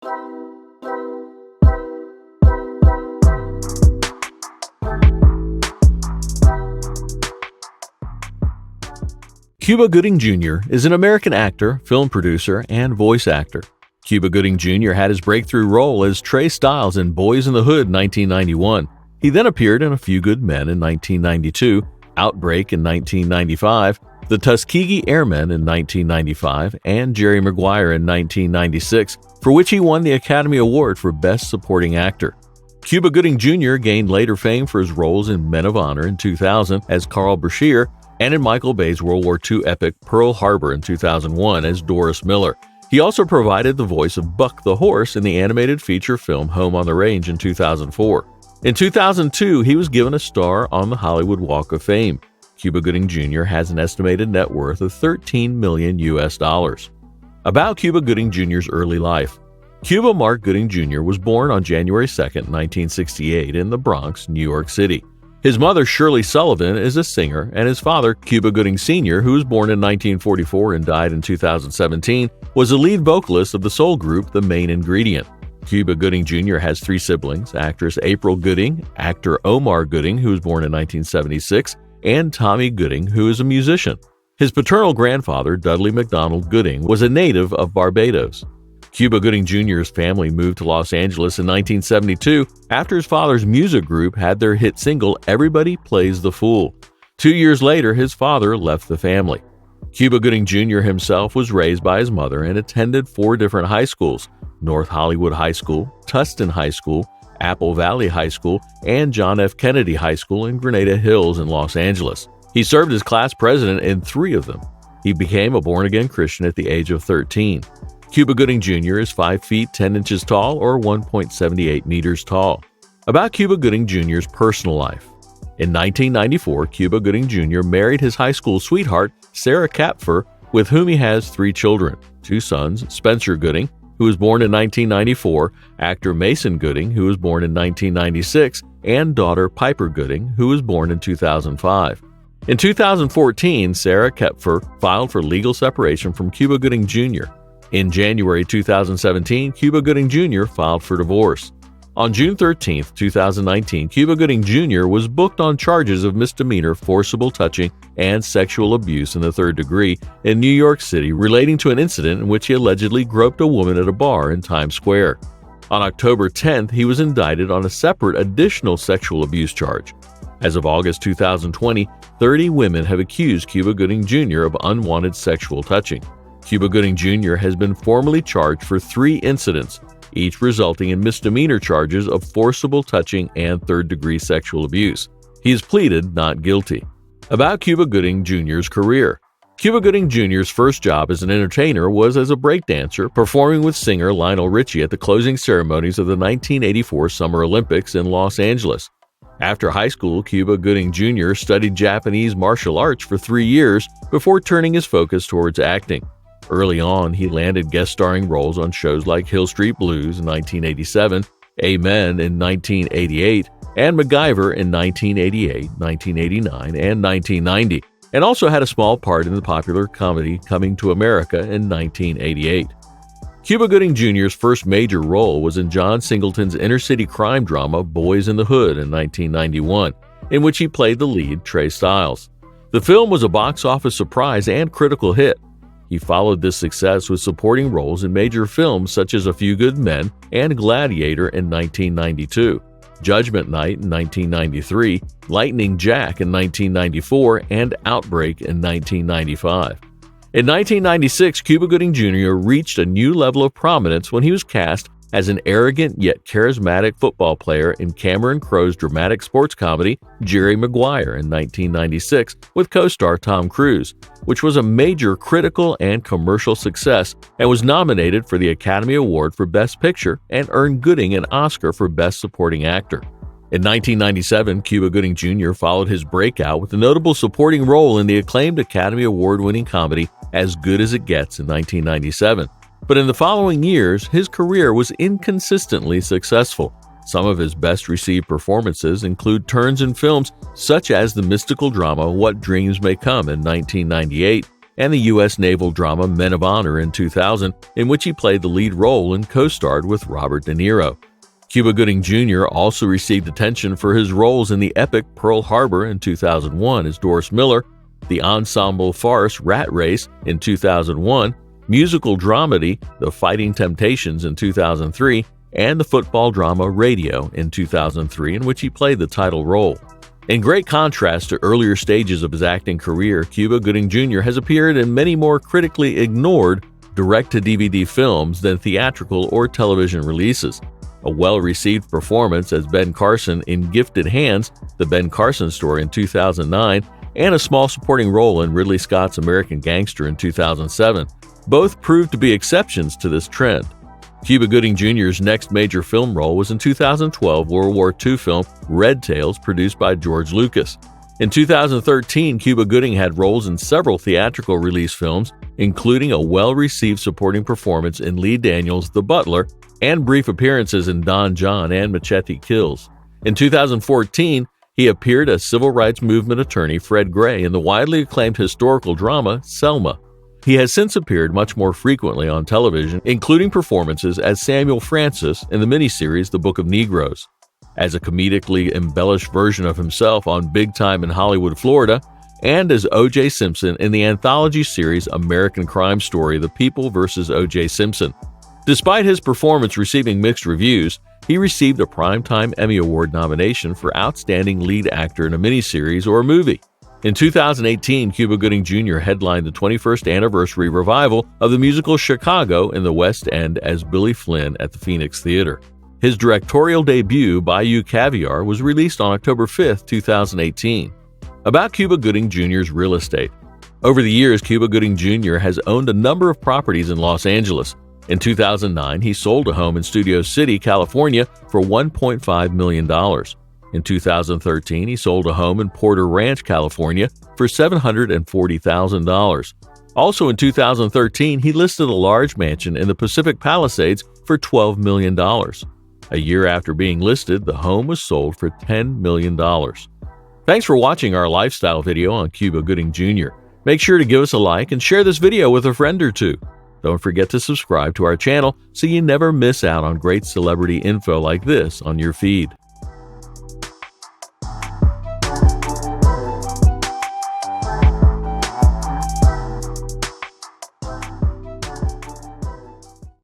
Cuba Gooding Jr. is an American actor, film producer, and voice actor. Cuba Gooding Jr. had his breakthrough role as Tre Styles in Boyz in the Hood in 1991. He then appeared in A Few Good Men in 1992, Outbreak in 1995, the Tuskegee Airmen in 1995, and Jerry Maguire in 1996, for which he won the Academy Award for Best Supporting Actor. Cuba Gooding Jr. gained later fame for his roles in Men of Honor in 2000 as Carl Brashear and in Michael Bay's World War II epic Pearl Harbor in 2001 as Doris Miller. He also provided the voice of Buck the Horse in the animated feature film Home on the Range in 2004. In 2002, he was given a star on the Hollywood Walk of Fame. Cuba Gooding Jr. has an estimated net worth of $13 million. About Cuba Gooding Jr.'s early life. Cuba Mark Gooding Jr. was born on January 2, 1968 in the Bronx, New York City. His mother, Shirley Sullivan, is a singer, and his father, Cuba Gooding Sr., who was born in 1944 and died in 2017, was the lead vocalist of the soul group The Main Ingredient. Cuba Gooding Jr. has three siblings, actress April Gooding, actor Omar Gooding, who was born in 1976, and Tommy Gooding, who is a musician. His paternal grandfather, Dudley McDonald Gooding, was a native of Barbados. Cuba Gooding Jr.'s family moved to Los Angeles in 1972 after his father's music group had their hit single Everybody Plays the Fool. 2 years later, his father left the family. Cuba Gooding Jr. himself was raised by his mother and attended 4 different high schools: North Hollywood High School, Tustin High School, Apple Valley High School, and John F. Kennedy High School in Grenada Hills in Los Angeles. He served as class president in 3 of them. He became a born-again Christian at the age of 13. Cuba Gooding Jr. is 5 feet 10 inches tall or 1.78 meters tall. About Cuba Gooding Jr.'s personal life. In 1994, Cuba Gooding Jr. married his high school sweetheart, Sarah Kapfer, with whom he has 3 children, 2 sons, Spencer Gooding, who was born in 1994, actor Mason Gooding, who was born in 1996, and daughter Piper Gooding, who was born in 2005. In 2014, Sarah Kapfer filed for legal separation from Cuba Gooding Jr. In January 2017, Cuba Gooding Jr. filed for divorce. On June 13, 2019, Cuba Gooding Jr. was booked on charges of misdemeanor forcible touching and sexual abuse in the 3rd degree in New York City relating to an incident in which he allegedly groped a woman at a bar in Times Square. On October 10th, he was indicted on a separate additional sexual abuse charge. As of August 2020, 30 women have accused Cuba Gooding Jr. of unwanted sexual touching. Cuba Gooding Jr. has been formally charged for 3 incidents, each resulting in misdemeanor charges of forcible touching and 3rd-degree sexual abuse. He has pleaded not guilty. About Cuba Gooding Jr.'s career. Cuba Gooding Jr.'s first job as an entertainer was as a breakdancer, performing with singer Lionel Richie at the closing ceremonies of the 1984 Summer Olympics in Los Angeles. After high school, Cuba Gooding Jr. studied Japanese martial arts for 3 years before turning his focus towards acting. Early on, he landed guest starring roles on shows like Hill Street Blues in 1987, Amen in 1988, and MacGyver in 1988, 1989, and 1990, and also had a small part in the popular comedy Coming to America in 1988. Cuba Gooding Jr.'s first major role was in John Singleton's inner-city crime drama Boyz in the Hood in 1991, in which he played the lead, Tre Styles. The film was a box office surprise and critical hit. He followed this success with supporting roles in major films such as A Few Good Men and Gladiator in 1992, Judgment Night in 1993, Lightning Jack in 1994, and Outbreak in 1995. In 1996, Cuba Gooding Jr. reached a new level of prominence when he was cast as an arrogant yet charismatic football player in Cameron Crowe's dramatic sports comedy Jerry Maguire in 1996 with co-star Tom Cruise, which was a major critical and commercial success and was nominated for the Academy Award for Best Picture and earned Gooding an Oscar for Best Supporting Actor. In 1997, Cuba Gooding Jr. followed his breakout with a notable supporting role in the acclaimed Academy Award-winning comedy As Good as It Gets in 1997. But in the following years, his career was inconsistently successful. Some of his best-received performances include turns in films such as the mystical drama What Dreams May Come in 1998 and the U.S. naval drama Men of Honor in 2000, in which he played the lead role and co-starred with Robert De Niro. Cuba Gooding Jr. also received attention for his roles in the epic Pearl Harbor in 2001 as Doris Miller, the ensemble farce Rat Race in 2001, musical dramedy The Fighting Temptations in 2003, and the football drama Radio in 2003, in which he played the title role. In great contrast to earlier stages of his acting career, Cuba Gooding Jr. has appeared in many more critically ignored direct-to-DVD films than theatrical or television releases. A well-received performance as Ben Carson in Gifted Hands, The Ben Carson Story in 2009, and a small supporting role in Ridley Scott's American Gangster in 2007. Both proved to be exceptions to this trend. Cuba Gooding Jr.'s next major film role was in 2012 World War II film Red Tails, produced by George Lucas. In 2013, Cuba Gooding had roles in several theatrical release films, including a well-received supporting performance in Lee Daniels' The Butler and brief appearances in Don John and Machete Kills. In 2014, he appeared as civil rights movement attorney Fred Gray in the widely acclaimed historical drama Selma. He has since appeared much more frequently on television, including performances as Samuel Francis in the miniseries The Book of Negroes, as a comedically embellished version of himself on Big Time in Hollywood, Florida, and as O.J. Simpson in the anthology series American Crime Story The People vs. O.J. Simpson. Despite his performance receiving mixed reviews, he received a Primetime Emmy Award nomination for Outstanding Lead Actor in a Miniseries or a Movie. In 2018, Cuba Gooding Jr. headlined the 21st anniversary revival of the musical Chicago in the West End as Billy Flynn at the Phoenix Theater. His directorial debut, Bayou Caviar, was released on October 5, 2018. About Cuba Gooding Jr.'s real estate. Over the years, Cuba Gooding Jr. has owned a number of properties in Los Angeles. In 2009, he sold a home in Studio City, California for $1.5 million. In 2013, he sold a home in Porter Ranch, California for $740,000. Also in 2013, he listed a large mansion in the Pacific Palisades for $12 million. A year after being listed, the home was sold for $10 million. Thanks for watching our lifestyle video on Cuba Gooding Jr. Make sure to give us a like and share this video with a friend or two. Don't forget to subscribe to our channel so you never miss out on great celebrity info like this on your feed.